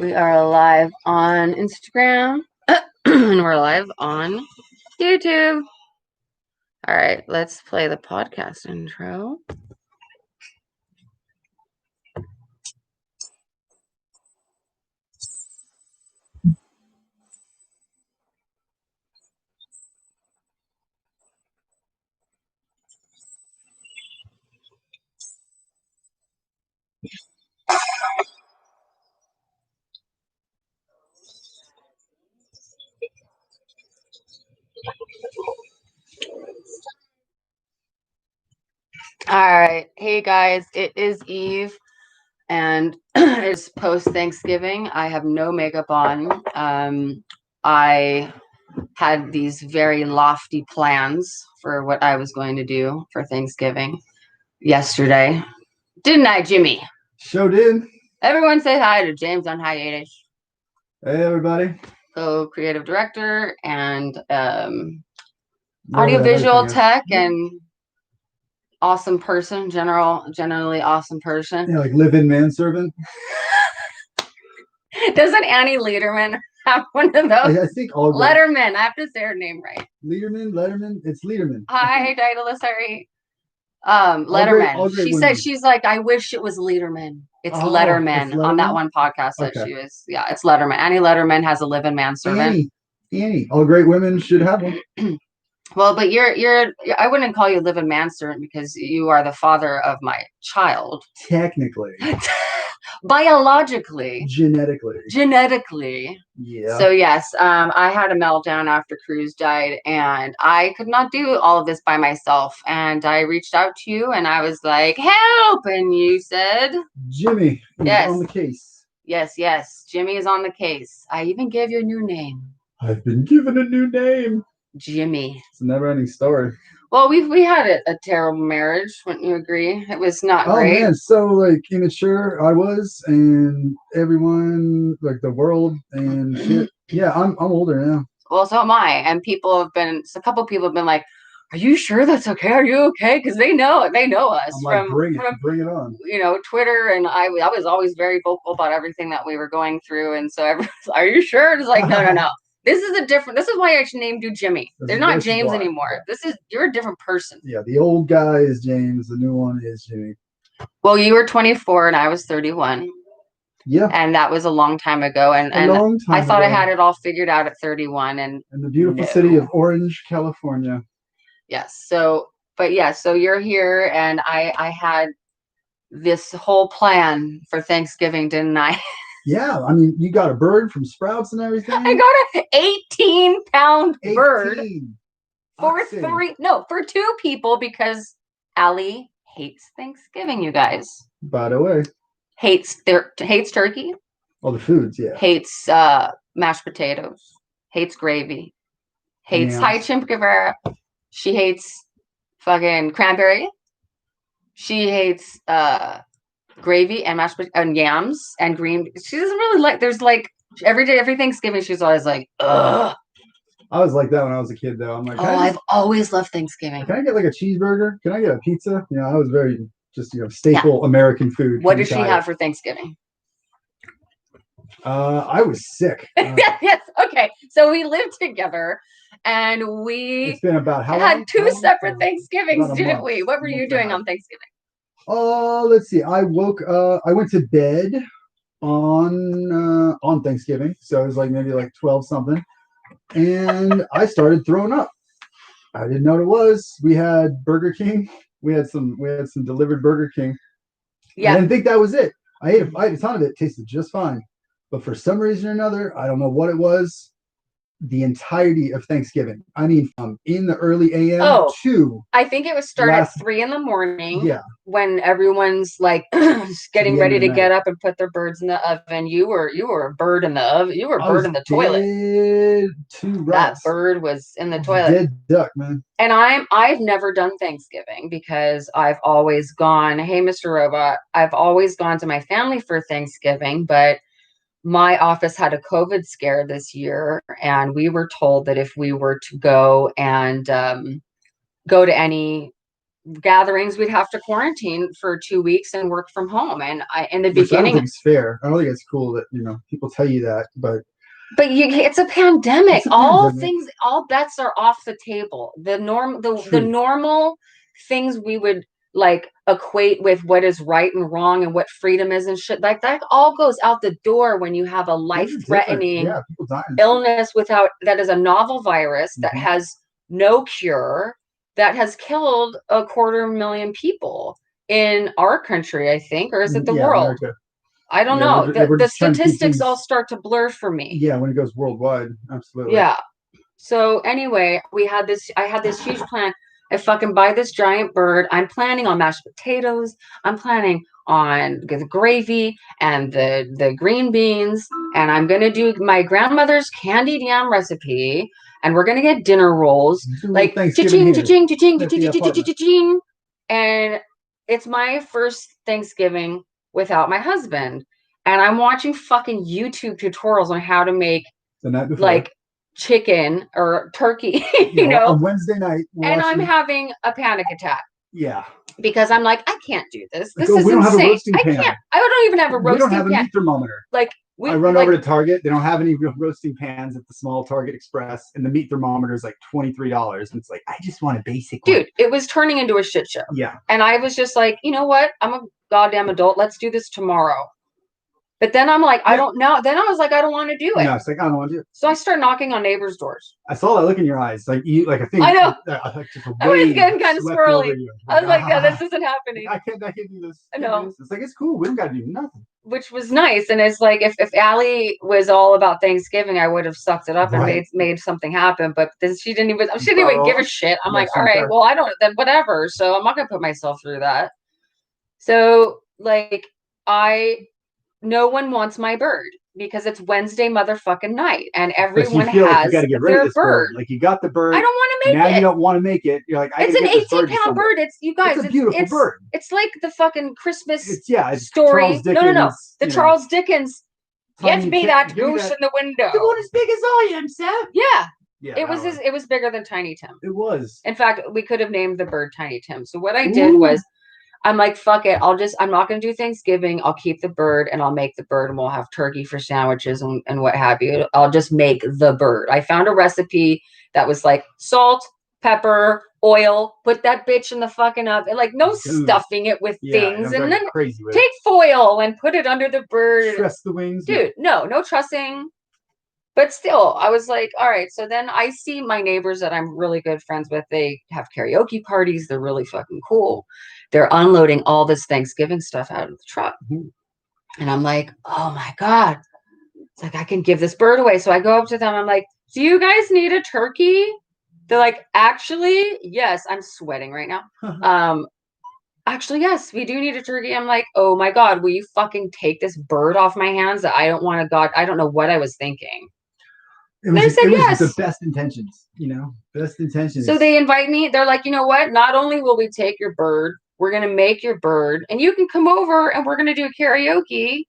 We are live on Instagram and we're live on YouTube. All right, let's play the podcast intro. All right. Hey guys, it is Eve and it's post Thanksgiving. I have no makeup on. I had these very lofty plans for what I was going to do for Thanksgiving yesterday. Didn't I, Jimmy? Sure did. Everyone say hi to James on hiatus. Hey, everybody. Co-creative director and audiovisual tech and awesome person, generally awesome person. Yeah, like live-in manservant. Doesn't Annie Lederman have one of those? I think all Letterman. I have to say her name right. Letterman. It's Lederman. Hi, Daedalus Harry. Letterman. All great she women. said she's like, I wish it was Lederman. It's Letterman on that one podcast that she was. Yeah, it's Letterman. Annie Letterman has a live-in manservant. Annie. All great women should have one. Well, but you're I wouldn't call you live-in manservant because you are the father of my child. Technically. Biologically. Genetically. Yeah. So yes, I had a meltdown after Cruz died and I could not do all of this by myself. And I reached out to you and I was like, help. And you said, Jimmy is on the case. Yes. Jimmy is on the case. I even gave you a new name. I've been given a new name. Jimmy. It's a never-ending story. Well, we had a terrible marriage. Wouldn't you agree? It was not great. Oh man, so like immature I was, and everyone, like the world and shit. Yeah, I'm older now. Well, so am I. And a couple people have been like, "Are you sure that's okay? Are you okay?" Because they know us I'm like, bring it on. Twitter, and I was always very vocal about everything that we were going through, and so everyone's, "Are you sure?" It's like, no. This is why I actually named you Jimmy. They're not James anymore. You're a different person. Yeah, the old guy is James. The new one is Jimmy. Well, you were 24 and I was 31. Yeah. And that was a long time ago. And I thought I had it all figured out at 31. And in the beautiful city of Orange, California. Yes. So you're here and I had this whole plan for Thanksgiving, didn't I? Yeah, I mean, you got a bird from Sprouts and everything. I got an 18-pound bird for two people because Allie hates Thanksgiving, you guys. By the way. Hates turkey. All the foods, yeah. Hates mashed potatoes. Hates gravy. Hates high chimp. She hates fucking cranberry. She hates gravy and mashed potatoes and yams and green. She doesn't really like. There's like every Thanksgiving, she's always like, ugh. I was like that when I was a kid, though. I'm like, I've always loved Thanksgiving. Can I get like a cheeseburger? Can I get a pizza? You know, I was very just staple American food. What did she have for Thanksgiving? I was sick. Yes. Okay. So we lived together. And it's been about had two separate Thanksgivings, didn't we? What were you doing on Thanksgiving? Let's see. I went to bed on Thanksgiving. So it was like maybe like 12 something. And I started throwing up. I didn't know what it was. We had Burger King. We had some delivered Burger King. Yeah. I didn't think that was it. I ate a ton of it. It tasted just fine. But for some reason or another, I don't know what it was, the entirety of Thanksgiving. I mean, from in the early AM to... I think it was started at 3 a.m. Yeah. When everyone's like getting ready to get up and put their birds in the oven. You were a bird in the oven. You were a bird in the toilet. That bird was in the toilet. Dead duck, man. And I've never done Thanksgiving because I've always gone, hey, Mr. Robot, I've always gone to my family for Thanksgiving, but my office had a COVID scare this year, and we were told that if we were to go and go to any gatherings, we'd have to quarantine for 2 weeks and work from home. And in the Which I don't beginning, think it's fair. I don't think it's cool that people tell you that, but it's a pandemic. It's a All pandemic. things, all bets are off the table. The True. normal things we would like equate with what is right and wrong and what freedom is and shit like that all goes out the door when you have a Things are different. life-threatening Yeah, people dying. illness that is a novel virus that Mhm. has no cure, that has killed 250,000 people in our country, I think, or is it the Yeah, world? America. I don't Yeah, know. we're The just trying to keep statistics things- all start to blur for me. Yeah, when it goes worldwide, absolutely. Yeah. So anyway, I had this huge plan. I fucking buy this giant bird. I'm planning on mashed potatoes. I'm planning on the gravy and the green beans. And I'm gonna do my grandmother's candied yam recipe. And we're gonna get dinner rolls. Like Thanksgiving here cha-ching, cha-ching, at the apartment. cha-ching. And it's my first Thanksgiving without my husband. And I'm watching fucking YouTube tutorials on how to make the night before, like chicken or turkey, on Wednesday night, and I'm having a panic attack. Yeah. Because I'm like, I can't do this. This we is don't insane. have a roasting pan. I can't. I don't even have a roasting pan. We don't have a meat thermometer. Like I run over to Target. They don't have any roasting pans at the small Target Express, and the meat thermometer is like $23. And it's like, I just want a basic one. Dude, it was turning into a shit show. Yeah. And I was just like, you know what? I'm a goddamn adult. Let's do this tomorrow. But then I'm like, I don't know. Then I was like, I don't want to do it. No, it's like, I don't want to do it. So I start knocking on neighbors' doors. I saw that look in your eyes. Like you, like I think. I know. I was getting kind of squirrely. I was like, no, this isn't happening. I can't do this. I know. It's like, it's cool. We don't got to do nothing. Which was nice. And it's like, if Allie was all about Thanksgiving, I would have sucked it up and made something happen. But then she didn't even give a shit. I'm like, all right, well, I don't, then whatever. So I'm not going to put myself through that. So like, no one wants my bird because it's Wednesday motherfucking night and everyone has you gotta get rid of this bird. Like you got the bird. I don't want to make it. Now you don't want to make it. You're like, it's an 18-pound bird. It's you guys. It's a beautiful bird. It's like the fucking Christmas it's story. Charles Dickens, no. The Charles Dickens. Get me that goose in the window. The one as big as I am, Sam. Yeah. Yeah, it was bigger than Tiny Tim. It was. In fact, we could have named the bird Tiny Tim. So what I did was, I'm like, fuck it. I'm not going to do Thanksgiving. I'll keep the bird and I'll make the bird and we'll have turkey for sandwiches and what have you. I'll just make the bird. I found a recipe that was like salt, pepper, oil, put that bitch in the fucking oven. Like no stuffing it with things. And then take foil and put it under the bird. Truss the wings. Dude, no trussing. But still, I was like, all right. So then I see my neighbors that I'm really good friends with. They have karaoke parties. They're really fucking cool. They're unloading all this Thanksgiving stuff out of the truck. And I'm like, oh my God. It's like, I can give this bird away. So I go up to them. I'm like, do you guys need a turkey? They're like, actually, yes. I'm sweating right now. Actually, yes, we do need a turkey. I'm like, oh my God, will you fucking take this bird off my hands? That I don't want to. God, I don't know what I was thinking. They said yes. The best intentions, best intentions. So they invite me. They're like, you know what? Not only will we take your bird, we're going to make your bird and you can come over and we're going to do karaoke.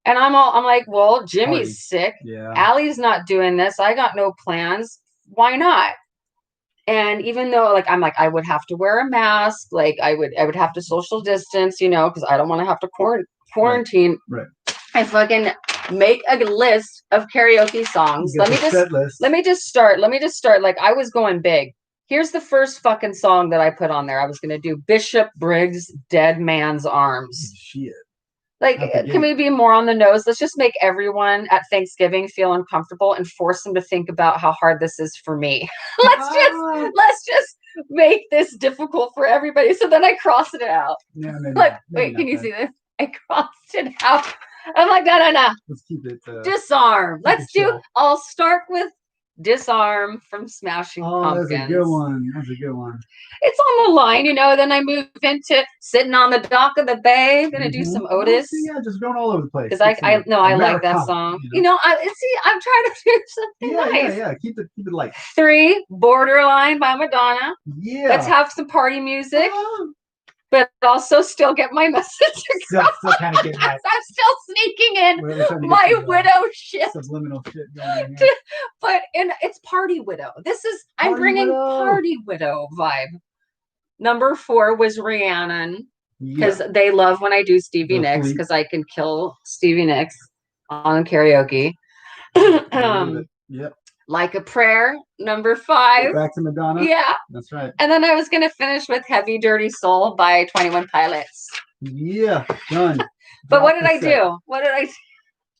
And I'm like, well, Jimmy's sick. Yeah. Allie's not doing this. I got no plans. Why not? And even though like, I'm like, I would have to wear a mask. Like I would have to social distance, because I don't want to have to quarantine. Right. I fucking make a list of karaoke songs. Let me just start. Like I was going big. Here's the first fucking song that I put on there. I was going to do Bishop Briggs' Dead Man's Arms. Shit. Like, can we be more on the nose? Let's just make everyone at Thanksgiving feel uncomfortable and force them to think about how hard this is for me. Let's just make this difficult for everybody. So then I crossed it out. Yeah, wait, can you see this? I crossed it out. I'm like, no. Let's keep it. Disarm. I'll start with Disarm from Smashing Pumpkins. That's a good one. It's on the line, Then I move into Sitting on the Dock of the Bay. I'm gonna do some Otis. Yeah, just going all over the place. Because I like that song. I'm trying to do something nice. Yeah. Keep it light. 3, Borderline by Madonna. Yeah. Let's have some party music. But also still get my message across. Still kind of getting that. I'm still sneaking in my widow shit. Subliminal shit going on. But it's Party Widow. I'm bringing Party Widow vibe. Number 4 was Rhiannon Yeah. because they love when I do Stevie The Nicks Fleet. because I can kill Stevie Nicks on karaoke. Yep. Like a Prayer, number 5. Back to Madonna. Yeah. That's right. And then I was gonna finish with Heavy Dirty Soul by 21 Pilots. Yeah, done. But what Drop did the I set. do? What did I?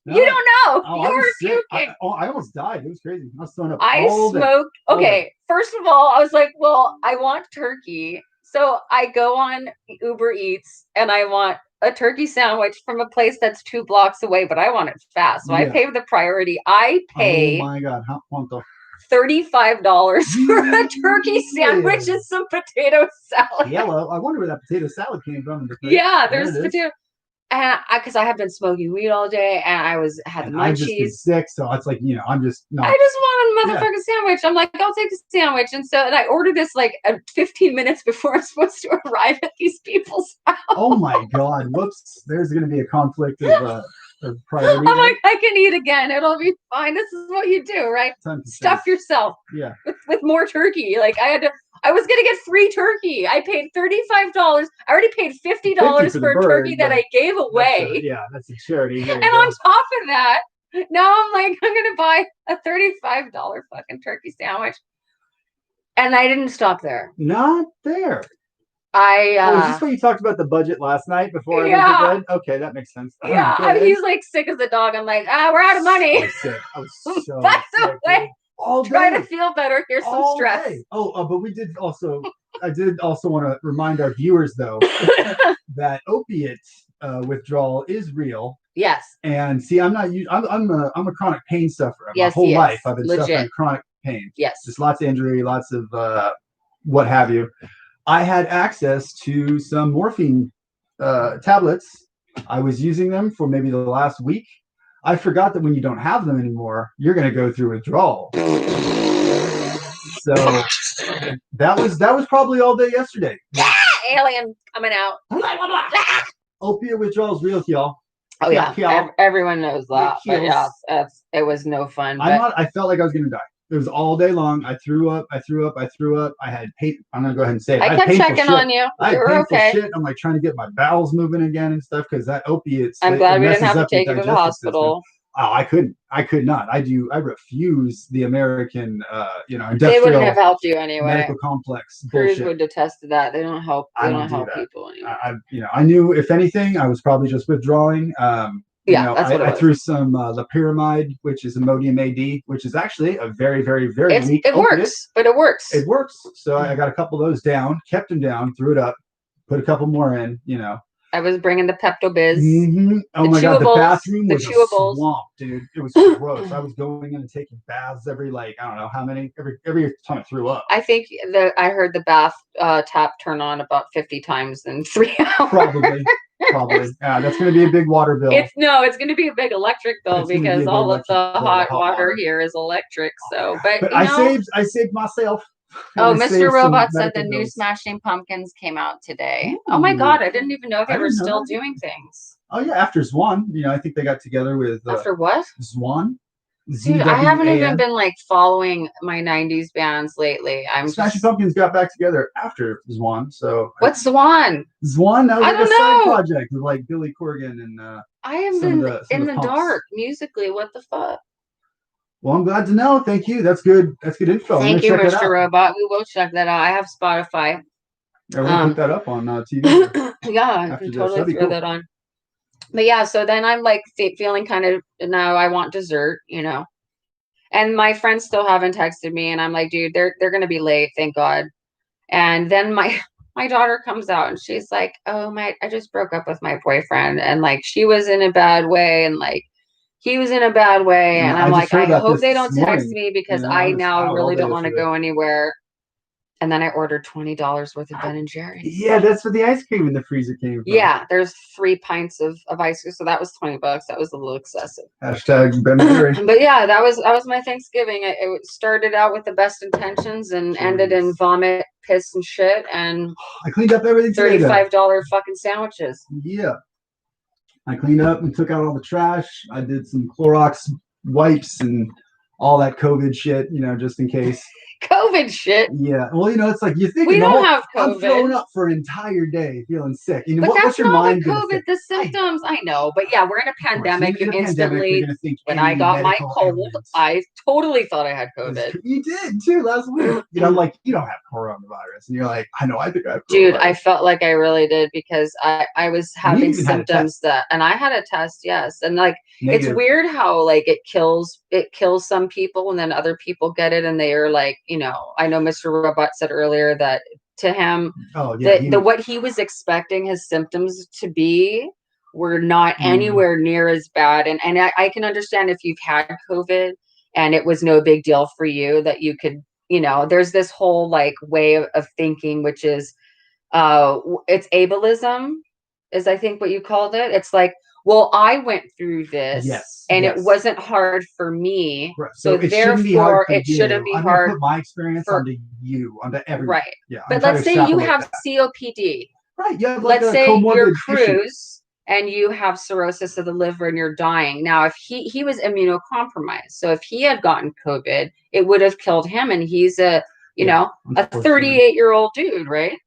No. You don't know. Oh, You I was were sick. puking. I almost died. It was crazy. I was throwing up I all day. smoked. All Okay, day. first of all, I was like, well, I want turkey. So I go on Uber Eats and I want a turkey sandwich from a place that's 2 blocks away, but I want it fast. So I Yeah. pay the priority. I pay Oh my God. How quanto? $35 for a turkey sandwich and some potato salad. Yellow. I wonder where that potato salad came from. Yeah, There there's it is. potato. And because I have been smoking weed all day and I had the And I've just been munchies. sick, so it's like, I'm just not. I just want a motherfucking sandwich. I'm like, I'll take a sandwich. And I ordered this like 15 minutes before it's supposed to arrive at these people's house. Oh my God. Whoops. There's going to be a conflict of priority. I'm like, I can eat again. It'll be fine. This is what you do, right? Stuff yourself. Yeah. With more turkey. Like I was gonna get free turkey. I paid $35. I already paid $50 for a turkey that I gave away. That's a charity. And on top of that, now I'm like, I'm gonna buy a $35 fucking turkey sandwich. And I didn't stop there. Not there. Is this what you talked about the budget last night before I went to bed? Okay, that makes sense. Yeah, he's like sick as a dog. I'm like, we're out of money. I was so By the way, all try day. to feel better. Here's some stress. Day. But we did also. I did also want to remind our viewers though that opiate withdrawal is real. Yes. And see, I'm a chronic pain sufferer. My whole life I've been suffering chronic pain. Yes. Just lots of injury, lots of what have you. I had access to some morphine tablets. I was using them for maybe the last week. I forgot that when you don't have them anymore, you're going to go through withdrawal. So that was probably all day yesterday. Alien coming out. Opiate withdrawal is real, y'all. Oh yeah, everyone knows that. But yeah, it was no fun. I felt like I was going to die. It was all day long. I threw up. I had pain. I'm gonna go ahead and say it. I kept checking on you. I were okay. Shit. I'm like trying to get my bowels moving again and stuff because that opiates. I'm glad we didn't have to take you to the hospital. Oh, I couldn't. I could not. I refuse the American, industrial. They wouldn't have helped you anyway. Medical complex Cruz bullshit. would attest to that. They don't help. They don't help people anyway. I knew if anything, I was probably just withdrawing. That's what it was. I threw some loperamide, which is Imodium AD, which is actually a very, very, very weak opiate. Works, but it works. It works. So I got a couple of those down, kept them down, threw it up, put a couple more in, I was bringing the Pepto-Biz. Mm-hmm. Oh my God, the bathroom was a swamp, dude. It was gross. I was going in and taking baths every, I don't know how many, every time I threw up. I think I heard the bath tap turn on about 50 times in 3 hours. Probably. Yeah, that's going to be a big water bill. It's going to be a big electric bill because all of the hot water here is electric. So, but I saved myself. Oh, Mr. Robot said the new Smashing Pumpkins came out today. Ooh. Oh my God, I didn't even know they were still doing things. Oh yeah, after Zwan, I think they got together with after what? Zwan. Dude, I haven't even been following my 90s bands lately. Smashing Pumpkins got back together after Zwan. So what's Zwan? Zwan, that was a side project with Billy Corgan and I have been in the dark musically. What the fuck? Well, I'm glad to know. Thank you. That's good. That's good info. Thank you, Mr. Robot. We will check that out. I have Spotify. Yeah, we'll put that up on TV. Yeah, I can totally throw that on. But yeah, so then I'm feeling kind of now I want dessert, And my friends still haven't texted me, and I'm like, dude, they're gonna be late, thank God. And then my daughter comes out and she's like, oh I just broke up with my boyfriend, and she was in a bad way, and he was in a bad way, and I'm like, I hope they don't text me because I now really don't want to go anywhere. And then I ordered $20 worth of Ben & Jerry's. Yeah, that's where the ice cream in the freezer came from. Yeah, there's 3 pints of ice cream, so that was $20. That was a little excessive. Hashtag Ben & Jerry's. But yeah, that was my Thanksgiving. It started out with the best intentions and ended in vomit, piss, and shit. And I cleaned up everything. $35 fucking sandwiches. Yeah. I cleaned up and took out all the trash. I did some Clorox wipes and all that COVID shit, just in case. COVID shit. Yeah. Well, it's like you think We the don't whole. have I'm throwing COVID. up for an entire day, feeling sick. And But what's that's your not mind the gonna COVID, say? the symptoms. I know. But yeah, we're in a Of course, pandemic. You in a pandemic, you're instantly, gonna think when I any got my medical cold, evidence. I totally thought I had COVID. You did too last week. I'm like, you don't have coronavirus, and you're like, I know, I think I have coronavirus. Dude, I felt like I really did because I was having even had a symptoms and I had a test, yes. And like Negative. it's weird how like it kills some people and then other people get it and they are like, I know Mr. Robot said earlier that to him what he was expecting his symptoms to be were not anywhere near as bad. And I can understand if you've had COVID and it was no big deal for you that you could, there's this whole like way of thinking, which is it's ableism is I think what you called it. It's like, well, I went through this it wasn't hard for me. Right. So therefore it shouldn't be I'm hard. Put my experience onto you, onto everyone. Right. Yeah. But let's say you have COPD. Right. You have like let's say you're Cruz issue. And you have cirrhosis of the liver and you're dying. Now, if he was immunocompromised, so if he had gotten COVID, it would have killed him. And he's a 38-year-old dude, right?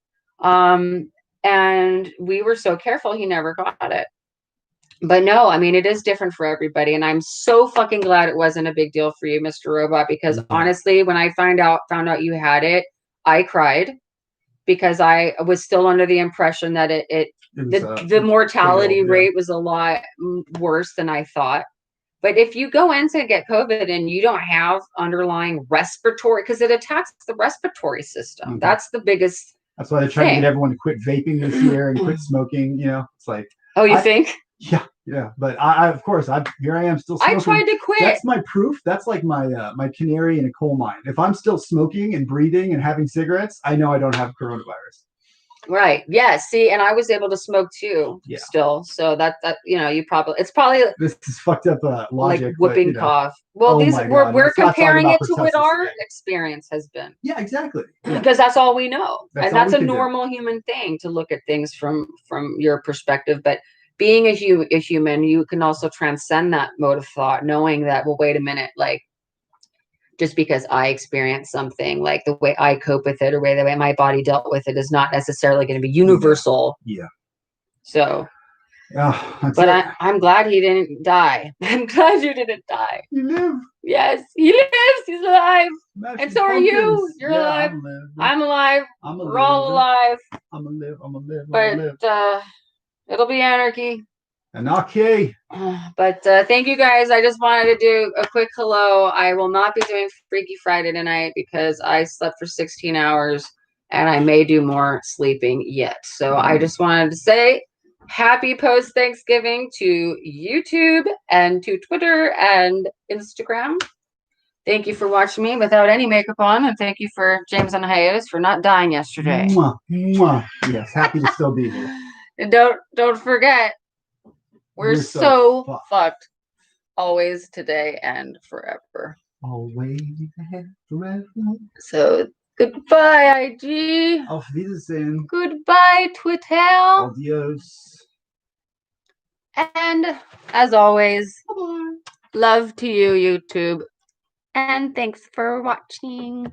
And we were so careful he never got it. But no, I mean, it is different for everybody. And I'm so fucking glad it wasn't a big deal for you, Mr. Robot, because honestly, when I found out you had it, I cried because I was still under the impression that the mortality rate was a lot worse than I thought. But if you go in to get COVID and you don't have underlying respiratory, because it attacks the respiratory system, that's the biggest. That's why they're trying to get everyone to quit vaping this year and quit smoking. It's like, oh, you think? Yeah. But I of course, here I am still smoking. I tried to quit. That's my proof. That's like my my canary in a coal mine. If I'm still smoking and breathing and having cigarettes, I know I don't have coronavirus. Right. Yeah. See, and I was able to smoke too. Yeah. Still. So that it's probably this is fucked up logic. Like whooping cough. Well, we're comparing it to what our experience has been. Yeah, exactly. Because that's all we know, and that's a normal human thing to look at things from your perspective. But being a human, you can also transcend that mode of thought, knowing that, well, wait a minute, like, just because I experienced something, like the way I cope with it or the way my body dealt with it is not necessarily going to be universal. Yeah. So, but I'm glad he didn't die. I'm glad you didn't die. You live. Yes, he lives. He's alive. And so are you. You're alive. I'm alive. We're all alive. I'm alive. But it'll be anarchy. Anarchy. But thank you guys. I just wanted to do a quick hello. I will not be doing Freaky Friday tonight because I slept for 16 hours and I may do more sleeping yet. So I just wanted to say happy post Thanksgiving to YouTube and to Twitter and Instagram. Thank you for watching me without any makeup on, and thank you for James on hiatus for not dying yesterday. Mwah, mwah. Yes, happy to still be here. And don't forget, we're so fucked. Always, today, and forever. Always and forever. So goodbye, IG. Auf Wiedersehen. Goodbye, Twitter. Adios. And as always, love to you, YouTube. And thanks for watching.